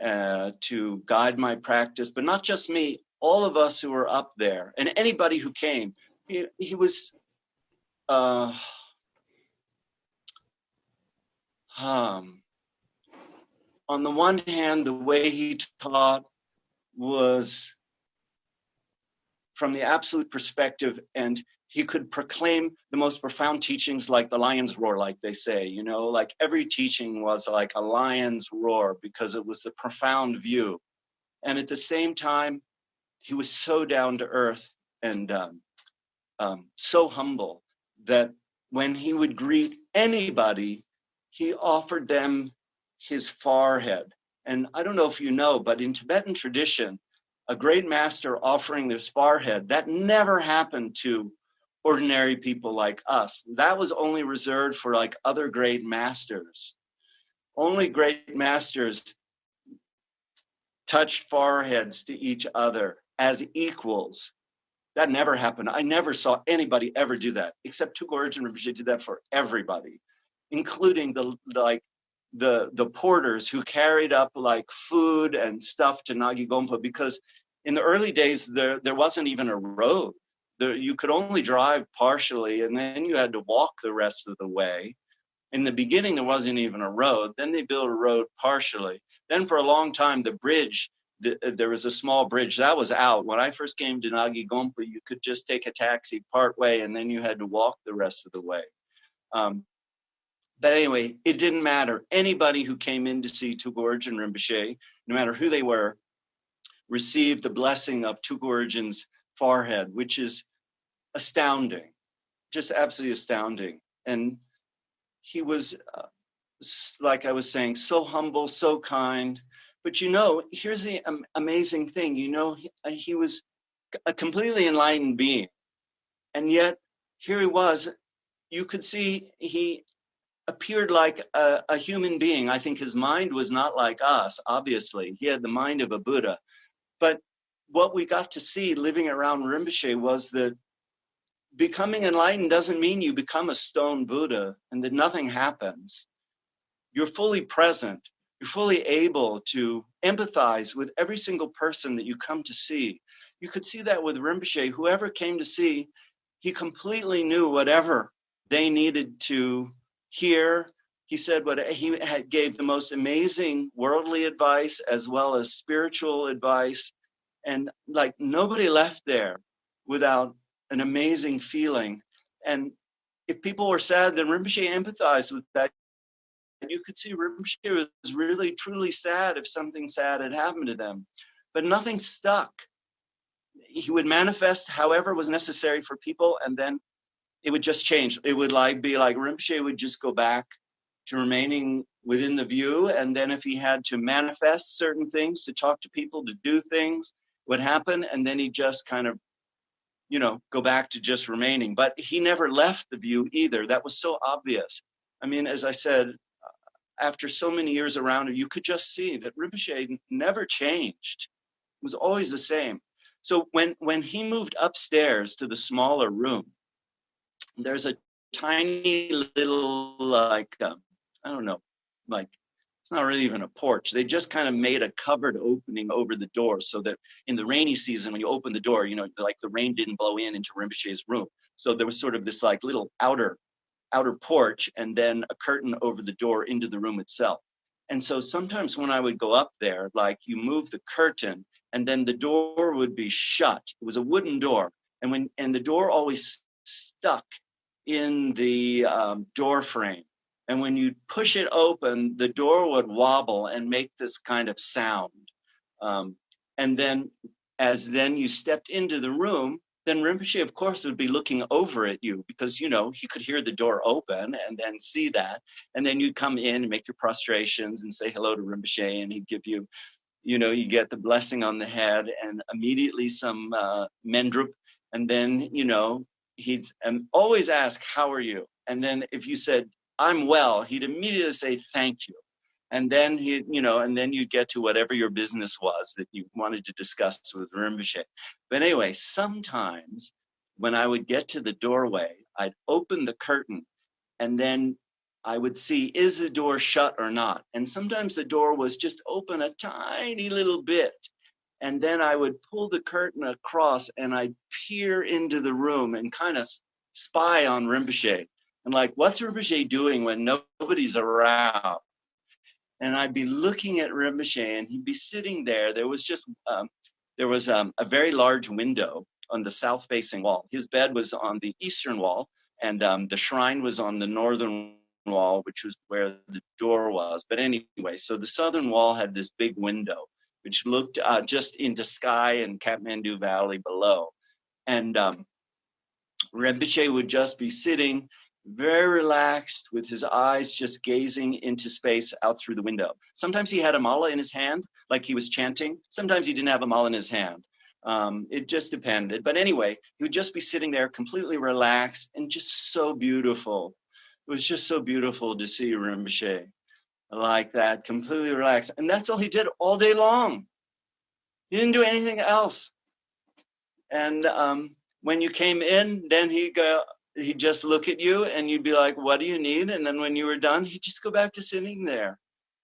to guide my practice, but not just me, all of us who were up there and anybody who came, he was, on the one hand, the way he taught was from the absolute perspective, and he could proclaim the most profound teachings like the lion's roar, like they say, you know, like every teaching was like a lion's roar because it was the profound view. And at the same time, he was so down to earth and so humble that when he would greet anybody, he offered them his forehead. And I don't know if you know, but in Tibetan tradition, a great master offering their forehead, that never happened to ordinary people like us. That was only reserved for like other great masters. Only great masters touched foreheads to each other as equals. That never happened. I never saw anybody ever do that, except Tulku Urgyen Rinpoche did that for everybody, including the porters who carried up like food and stuff to Nagi Gompa, because in the early days there wasn't even a road. You could only drive partially, and then you had to walk the rest of the way. In the beginning, there wasn't even a road. Then they built a road partially. Then for a long time, the bridge, there was a small bridge that was out. When I first came to Nagi Gompa, you could just take a taxi part way, and then you had to walk the rest of the way. But anyway, it didn't matter. Anybody who came in to see Tulku Urgyen Rinpoche, no matter who they were, received the blessing of Tulku Urgyen's forehead, which is astounding, just absolutely astounding. And he was, like I was saying, so humble, so kind. But you know, here's the amazing thing. You know, he was a completely enlightened being. And yet, here he was. You could see he appeared like a human being. I think his mind was not like us, obviously. He had the mind of a Buddha. But what we got to see living around Rinpoche was that becoming enlightened doesn't mean you become a stone Buddha and that nothing happens. You're fully present. You're fully able to empathize with every single person that you come to see. You could see that with Rinpoche. Whoever came to see, he completely knew whatever they needed to hear. He said gave the most amazing worldly advice as well as spiritual advice. And like nobody left there without an amazing feeling. And if people were sad, then Rinpoche empathized with that. And you could see Rinpoche was really, truly sad if something sad had happened to them. But nothing stuck. He would manifest however was necessary for people, and then it would just change. It would be like Rinpoche would just go back to remaining within the view, and then if he had to manifest certain things, to talk to people, to do things, would happen, and then he'd just kind of, you know, go back to just remaining. But he never left the view either. That was so obvious. I mean, as I said, after so many years around him, you could just see that Rinpoche never changed. It was always the same. So when he moved upstairs to the smaller room, there's a tiny little, like, I don't know, like, it's not really even a porch. They just kind of made a covered opening over the door so that in the rainy season, when you open the door, you know, like the rain didn't blow into Rinpoche's room. So there was sort of this like little outer porch and then a curtain over the door into the room itself. And so sometimes when I would go up there, like you move the curtain and then the door would be shut. It was a wooden door. And the door always stuck in the door frame. And when you push it open, the door would wobble and make this kind of sound. And then as then you stepped into the room, then Rinpoche, of course, would be looking over at you because, you know, he could hear the door open and then see that. And then you'd come in and make your prostrations and say hello to Rinpoche, and he'd give you, you know, you get the blessing on the head and immediately some mendrup. And then, you know, he'd always ask, how are you? And then if you said, I'm well, he'd immediately say, thank you. And then he, you know, and then you'd get to whatever your business was that you wanted to discuss with Rinpoche. But anyway, sometimes when I would get to the doorway, I'd open the curtain and then I would see, is the door shut or not? And sometimes the door was just open a tiny little bit. And then I would pull the curtain across and I'd peer into the room and kind of spy on Rinpoche. And like, what's Rinpoche doing when nobody's around? And I'd be looking at Rinpoche and he'd be sitting there. There was a very large window on the south facing wall. His bed was on the eastern wall, and the shrine was on the northern wall, which was where the door was. But anyway, so the southern wall had this big window, which looked just into sky and Kathmandu Valley below. And Rinpoche would just be sitting very relaxed with his eyes just gazing into space out through the window. Sometimes he had a mala in his hand, like he was chanting. Sometimes he didn't have a mala in his hand. It just depended. But anyway, he would just be sitting there completely relaxed and just so beautiful. It was just so beautiful to see Rinpoche like that, completely relaxed. And that's all he did all day long. He didn't do anything else. And when you came in, then he'd just look at you and you'd be like, what do you need? And then when you were done, he'd just go back to sitting there.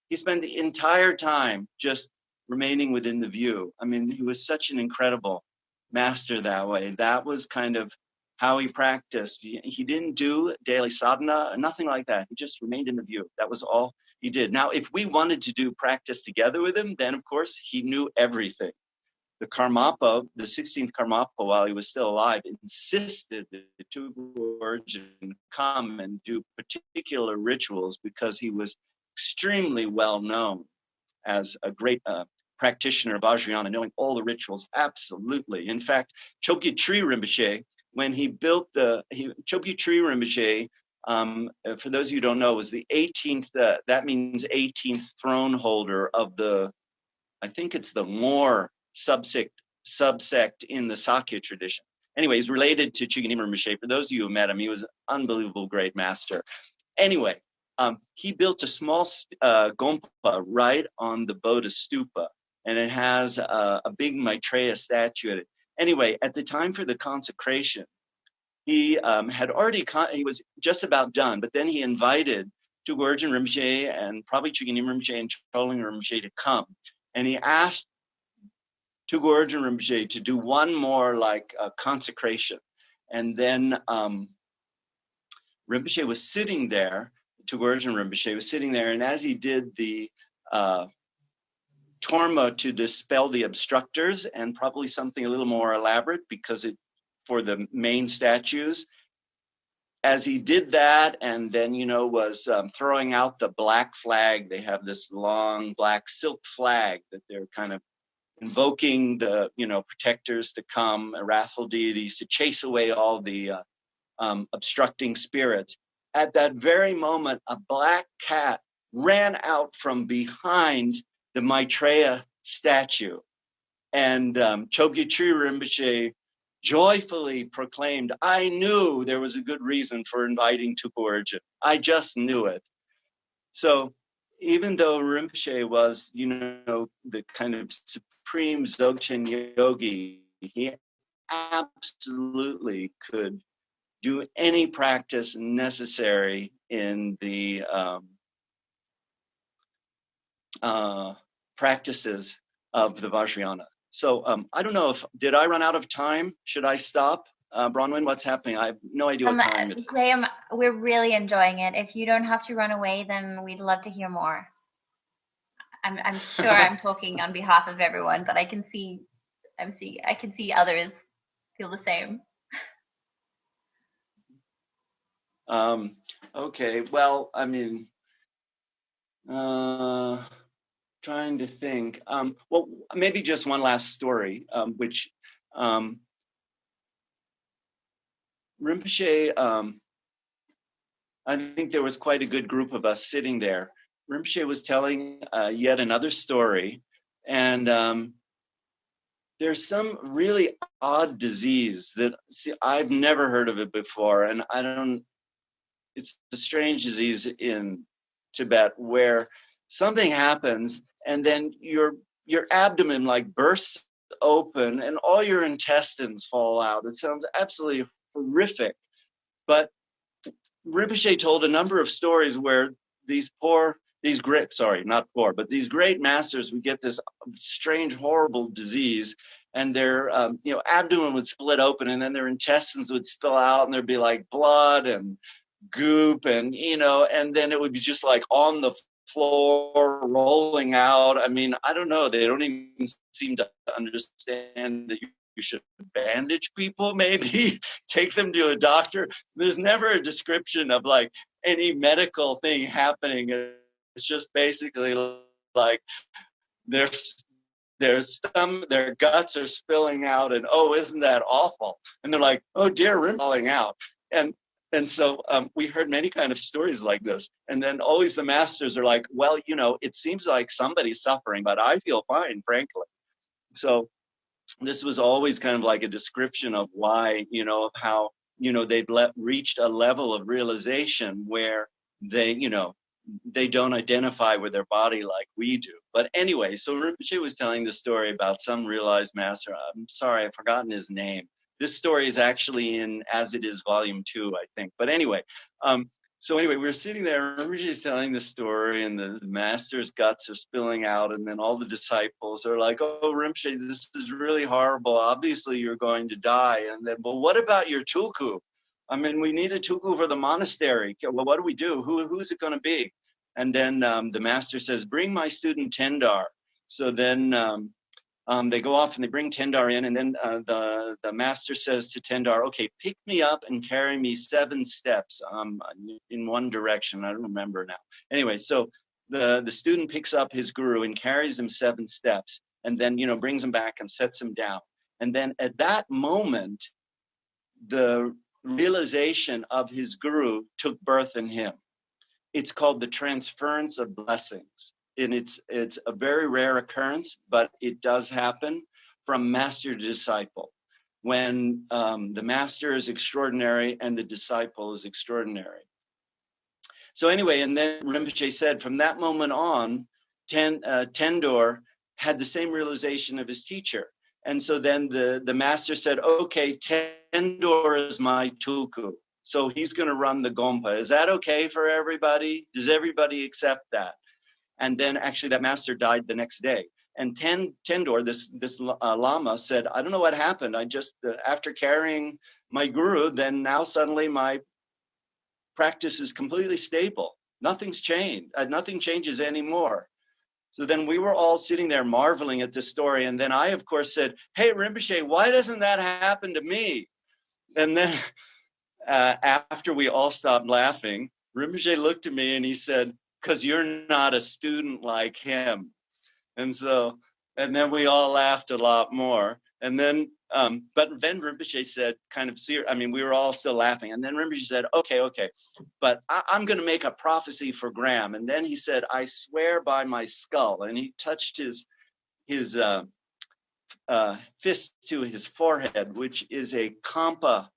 He spent the entire time just remaining within the view. I mean, he was such an incredible master that way. That was kind of how he practiced. He didn't do daily sadhana, nothing like that. He just remained in the view. That was all he did. Now, if we wanted to do practice together with him, then of course he knew everything. The Karmapa, the 16th Karmapa, while he was still alive, insisted that the Tulku Urgyen come and do particular rituals because he was extremely well known as a great practitioner of Vajrayana, knowing all the rituals absolutely. In fact, Chokyur Rinpoche, when he built Chokyur Rinpoche, for those of you who don't know, was the 18th, that means 18th throne holder of I think it's the Moor subsect in the Sakya tradition. Anyway, he's related to Chokyur Rinpoche. For those of you who met him, he was an unbelievable great master. Anyway, he built a small Gompa right on the Bodha Stupa, and it has a big Maitreya statue at it. Anyway, at the time for the consecration, he he was just about done, but then he invited Tulku Urgyen Rinpoche and probably Chokyur Rinpoche and Choling Rinpoche to come. And he asked Tulku Urgyen Rinpoche to do one more consecration. And then Rinpoche was sitting there, Tulku Urgyen Rinpoche was sitting there, and as he did the Torma to dispel the obstructors, and probably something a little more elaborate because for the main statues, as he did that and then, was throwing out the black flag, they have this long black silk flag that they're kind of invoking the, protectors to come, wrathful deities to chase away all the obstructing spirits. At that very moment, a black cat ran out from behind the Maitreya statue. And Chokyur Rinpoche joyfully proclaimed, I knew there was a good reason for inviting Tulku Urgyen. I just knew it. So even though Rinpoche was, the kind of supreme Dzogchen yogi, he absolutely could do any practice necessary in the practices of the Vajrayana. So I don't know did I run out of time? Should I stop? Bronwyn, what's happening? I have no idea what time it is. Graham, we're really enjoying it. If you don't have to run away, then we'd love to hear more. I'm sure I'm talking on behalf of everyone, but I can see others feel the same. Okay, well, I mean, trying to think. Well, maybe just one last story, which Rinpoche, I think there was quite a good group of us sitting there. Rinpoche was telling yet another story, and there's some really odd disease that I've never heard of it before, and it's a strange disease in Tibet where something happens and then your abdomen bursts open and all your intestines fall out. It sounds absolutely horrific. But Rinpoche told a number of stories where these these great, sorry, not four, but these great masters would get this strange, horrible disease, and their, abdomen would split open, and then their intestines would spill out, and there'd be like blood and goop, and, and then it would be just like on the floor, rolling out. I mean, I don't know. They don't even seem to understand that you should bandage people, maybe take them to a doctor. There's never a description of like any medical thing happening. It's just basically like their guts are spilling out, and oh, isn't that awful? And they're like, oh dear, we're falling out. And so we heard many kind of stories like this. And then always the masters are like, well, it seems like somebody's suffering, but I feel fine, frankly. So this was always kind of like a description of why, of how, they've reached a level of realization where they don't identify with their body like we do. But anyway, so Rinpoche was telling the story about some realized master. I'm sorry, I've forgotten his name. This story is actually in As It Is Volume 2, I think. But anyway, we were sitting there, Rinpoche's telling the story, and the master's guts are spilling out, and then all the disciples are like, oh, Rinpoche, this is really horrible. Obviously, you're going to die. And then, well, what about your tulku? I mean, we need a tulku for the monastery. Well, what do we do? Who's it going to be? And then the master says, bring my student Tendar. So then they go off and they bring Tendar in, and then the master says to Tendar, okay, pick me up and carry me 7 steps in one direction. I don't remember now. Anyway, so the student picks up his guru and carries him 7 steps, and then, brings him back and sets him down. And then at that moment, the realization of his guru took birth in him. It's called the transference of blessings. And it's a very rare occurrence, but it does happen from master to disciple, when the master is extraordinary and the disciple is extraordinary. So anyway, and then Rinpoche said, from that moment on, Tendor had the same realization of his teacher. And so then the master said, okay, Tendor is my tulku. So he's going to run the Gompa. Is that okay for everybody? Does everybody accept that? And then actually that master died the next day. And Tendor, this Lama, said, I don't know what happened. I just, after carrying my guru, then now suddenly my practice is completely stable. Nothing's changed. Nothing changes anymore. So then we were all sitting there marveling at this story. And then I, of course, said, hey, Rinpoche, why doesn't that happen to me? And then after we all stopped laughing, Rinpoche looked at me and he said, because you're not a student like him. And then we all laughed a lot more. And then, but then Rinpoche said, kind of serious, we were all still laughing. And then Rinpoche said, okay, but I'm going to make a prophecy for Graham. And then he said, I swear by my skull. And he touched his fist to his forehead, which is a kampa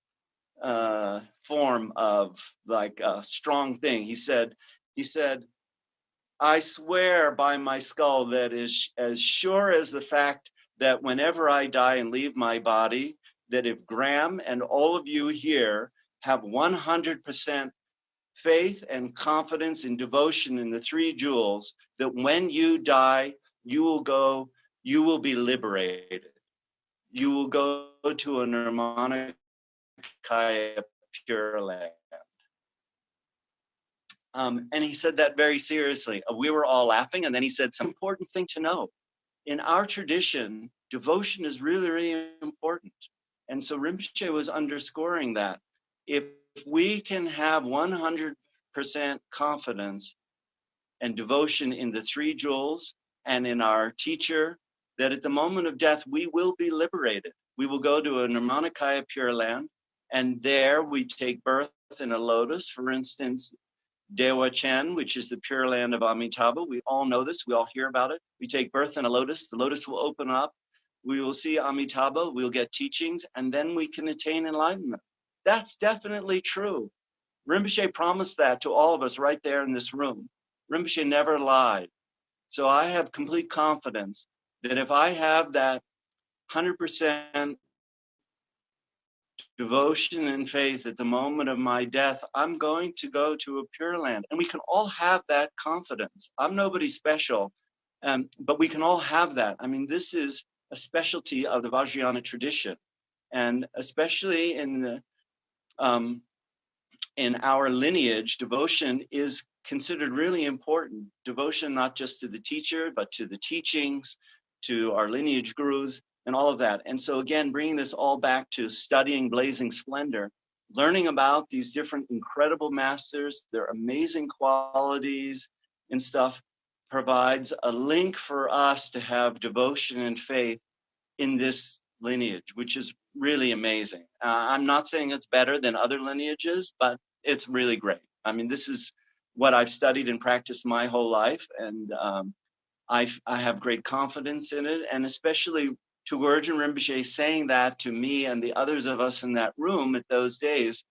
form of like a strong thing. He said, I swear by my skull that is as sure as the fact that whenever I die and leave my body, that if Graham and all of you here have 100% faith and confidence and devotion in the 3 jewels, that when you die, you will be liberated. You will go to a Nirmanakaya Pure Land. And he said that very seriously. We were all laughing, and then he said, some important thing to know. In our tradition, devotion is really, really important. And so Rinpoche was underscoring that. If we can have 100% confidence and devotion in the 3 jewels and in our teacher, that at the moment of death, we will be liberated. We will go to a Nirmanakaya Pure Land, and there we take birth in a lotus. For instance, Dewa Chen, which is the Pure Land of Amitabha. We all know this. We all hear about it. We take birth in a lotus. The lotus will open up. We will see Amitabha. We'll get teachings, and then we can attain enlightenment. That's definitely true. Rinpoche promised that to all of us right there in this room. Rinpoche never lied. So I have complete confidence that if I have that 100% devotion and faith at the moment of my death, I'm going to go to a Pure Land. And we can all have that confidence. I'm nobody special, but we can all have that. I mean, this is a specialty of the Vajrayana tradition. And especially in our lineage, devotion is considered really important. Devotion not just to the teacher, but to the teachings, to our lineage gurus, and all of that. And so again, bringing this all back to studying Blazing Splendor, learning about these different incredible masters, their amazing qualities and stuff, provides a link for us to have devotion and faith in this lineage, which is really amazing. I'm not saying it's better than other lineages, but it's really great. I mean, this is what I've studied and practiced my whole life, and I have great confidence in it, and especially Tulku Urgyen Rinpoche saying that to me and the others of us in that room at those days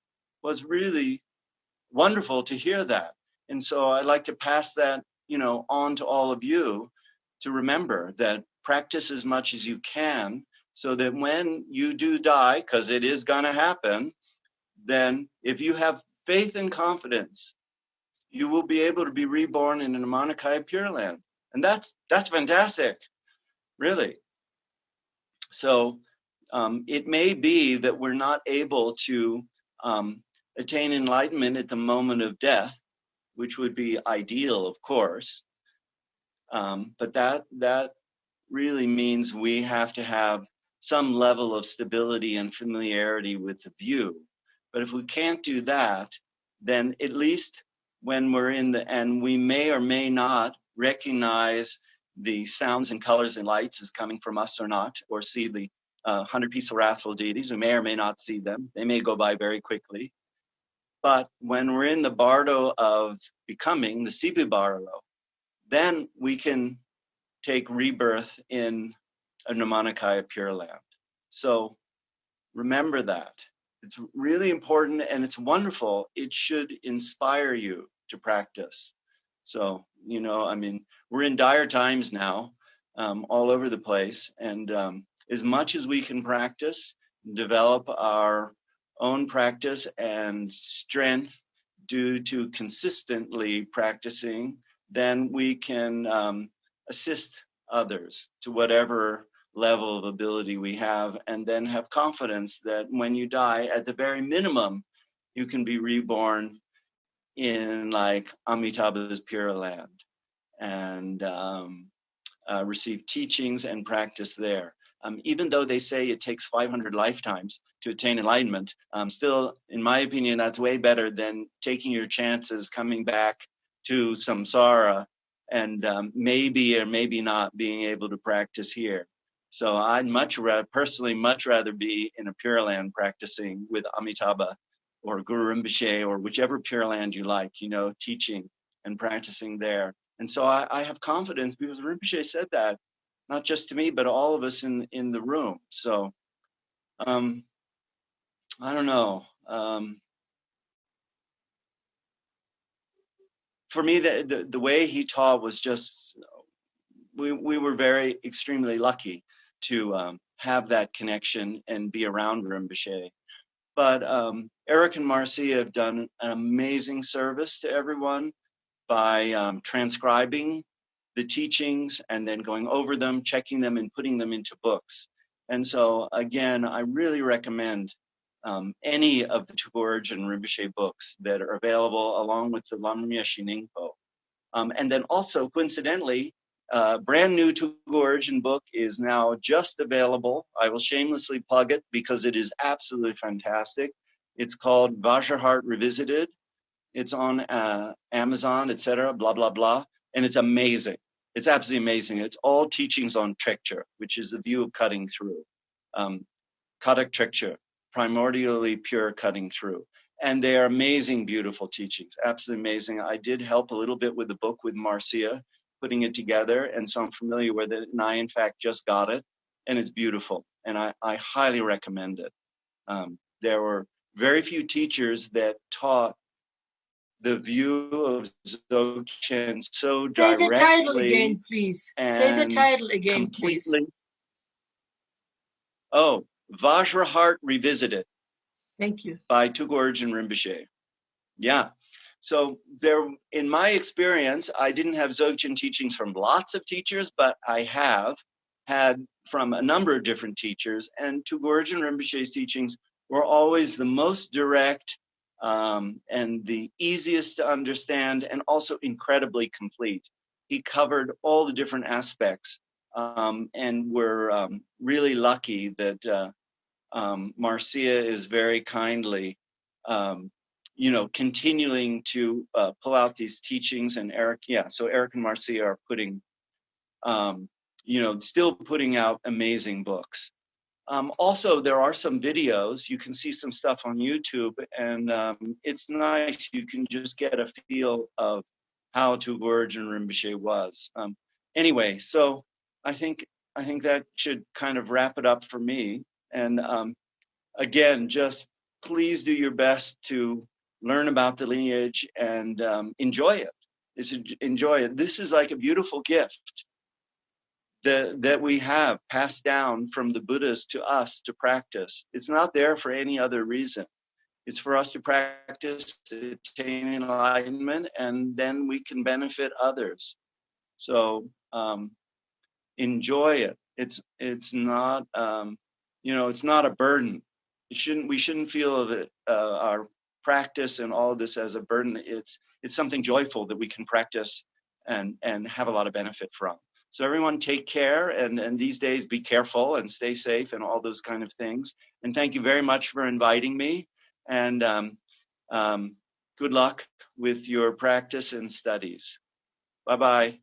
was really wonderful to hear that. And so I'd like to pass that, on to all of you to remember that practice as much as you can so that when you do die, because it is going to happen, then if you have faith and confidence, you will be able to be reborn in an Nirmanakaya Pure Land. And that's fantastic, really. So it may be that we're not able to attain enlightenment at the moment of death, which would be ideal, of course. But that really means we have to have some level of stability and familiarity with the view. But if we can't do that, then at least when we're and we may or may not recognize the sounds and colors and lights as coming from us or not, or see the 100 peaceful wrathful deities. We may or may not see them. They may go by very quickly. But when we're in the bardo of becoming, the Sibu bardo, then we can take rebirth in a Nirmanakaya Pure Land. So remember that. It's really important and it's wonderful. It should inspire you to practice. So, I mean, we're in dire times now, all over the place. And as much as we can practice, develop our own practice and strength due to consistently practicing, then we can assist others to whatever level of ability we have, and then have confidence that when you die, at the very minimum, you can be reborn in like Amitabha's Pure Land and receive teachings and practice there. Even though they say it takes 500 lifetimes to attain enlightenment, still, in my opinion, that's way better than taking your chances coming back to samsara and maybe or maybe not being able to practice here. So I'd personally much rather be in a Pure Land practicing with Amitabha or Guru Rinpoche or whichever Pure Land you like, teaching and practicing there. And so I have confidence because Rinpoche said that, not just to me, but all of us in the room. So I don't know. For me, the way he taught was just, we were very extremely lucky to have that connection and be around Rinpoche. But Eric and Marcia have done an amazing service to everyone by transcribing the teachings and then going over them, checking them, and putting them into books. And so, again, I really recommend any of the Tulku Urgyen Rinpoche books that are available, along with the Lamrimya Shiningpo. And then also, coincidentally, brand new Tulku Urgyen book is now just available. I will shamelessly plug it because it is absolutely fantastic. It's called Vajra Heart Revisited. It's on Amazon, etc., blah, blah, blah. And it's amazing. It's absolutely amazing. It's all teachings on Trekchur, which is the view of cutting through. Kadak Trekchur, primordially pure cutting through. And they are amazing, beautiful teachings, absolutely amazing. I did help a little bit with the book with Marcia, putting it together. And so I'm familiar with it. And I, in fact, just got it. And it's beautiful. And I highly recommend it. There were very few teachers that taught the view of Dzogchen so directly. Say the title again, please. Say the title again, please. Oh, Vajra Heart Revisited. Thank you. By Tulku Urgyen Rinpoche. Yeah. So there, in my experience, I didn't have Dzogchen teachings from lots of teachers, but I have had from a number of different teachers, and Tulku Urgyen Rinpoche's teachings were always the most direct and the easiest to understand, and also incredibly complete. He covered all the different aspects, and we're really lucky that Marcia is very kindly continuing to pull out these teachings, and Eric and Marcia are putting, still putting out amazing books. Also, there are some videos. You can see some stuff on YouTube, and it's nice. You can just get a feel of how Tulku Urgyen Rinpoche was. Anyway, so I think that should kind of wrap it up for me. And again, just please do your best to learn about the lineage and enjoy it. Enjoy it. This is like a beautiful gift that we have passed down from the Buddhas to us to practice. It's not there for any other reason. It's for us to practice, attain enlightenment, and then we can benefit others. So enjoy it. It's not it's not a burden. We shouldn't feel of it our practice and all of this as a burden. It's something joyful that we can practice and have a lot of benefit from. So everyone take care, and these days be careful and stay safe and all those kind of things. And thank you very much for inviting me, and good luck with your practice and studies. Bye-bye.